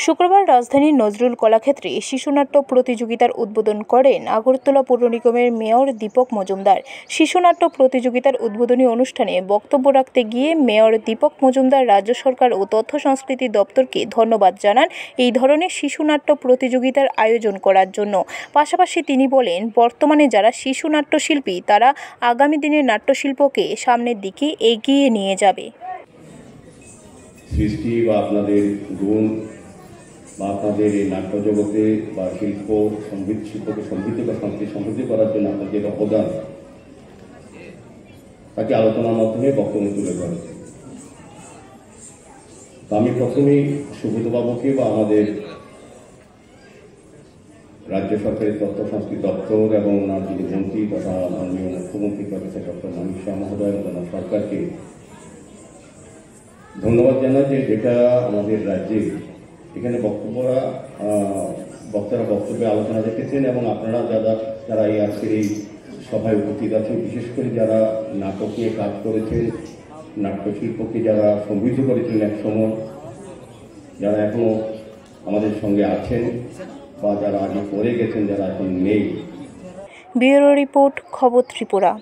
শুক্রবার রাজধানীর নজরুল কলাক্ষেত্রে শিশুনাট্য প্রতিযোগিতার উদ্বোধন করেন আগরতলা পৌর নিগমের মেয়র দীপক মজুমদার। শিশুনাট্য প্রতিযোগিতার উদ্বোধনী অনুষ্ঠানে বক্তব্য রাখতে গিয়ে মেয়র দীপক মজুমদার রাজ্য সরকার ও তথ্য সংস্কৃতি দপ্তরকে ধন্যবাদ জানান এই ধরনের শিশুনাট্য প্রতিযোগিতার আয়োজন করার জন্য। পাশাপাশি তিনি বলেন, বর্তমানে যারা শিশুনাট্য শিল্পী তারা আগামী দিনের নাট্যশিল্পকে সামনের দিকে এগিয়ে নিয়ে যাবে। সৃষ্টি বা আপনাদের গুণ বা আপনাদের এই নাট্য জগতে বা শিল্পকে সমৃদ্ধ বা সংস্কৃতি সমৃদ্ধ করার জন্য আপনাদের অবদান তাকে আলোচনার মাধ্যমে বক্তব্য তুলে ধরে। আমি প্রথমেই সুব্রত বাবুকে বা আমাদের রাজ্য সরকারের তথ্য সংস্কৃতি দপ্তর এবং ওনার যিনি মন্ত্রী তথা মাননীয় মুখ্যমন্ত্রী প্রফেসর ডক্টর মানিক শাহ মহোদয় এবং ওনার সরকারকে ধন্যবাদ জানাই যে যেটা আমাদের রাজ্যে এখানে বক্তারা বক্তব্যে আলোচনা রেখেছেন এবং আপনারা যারা এই আজকের এই সভায় উপস্থিত আছেন, বিশেষ করে যারা নাটক নিয়ে কাজ করেছেন, নাট্যশিল্পকে যারা সমৃদ্ধ করেছেন একসময়, যারা এখনো আমাদের সঙ্গে আছেন বা যারা আগে করে গেছেন, যারা এখন নেই। ব্যুরো রিপোর্ট, খবর ত্রিপুরা।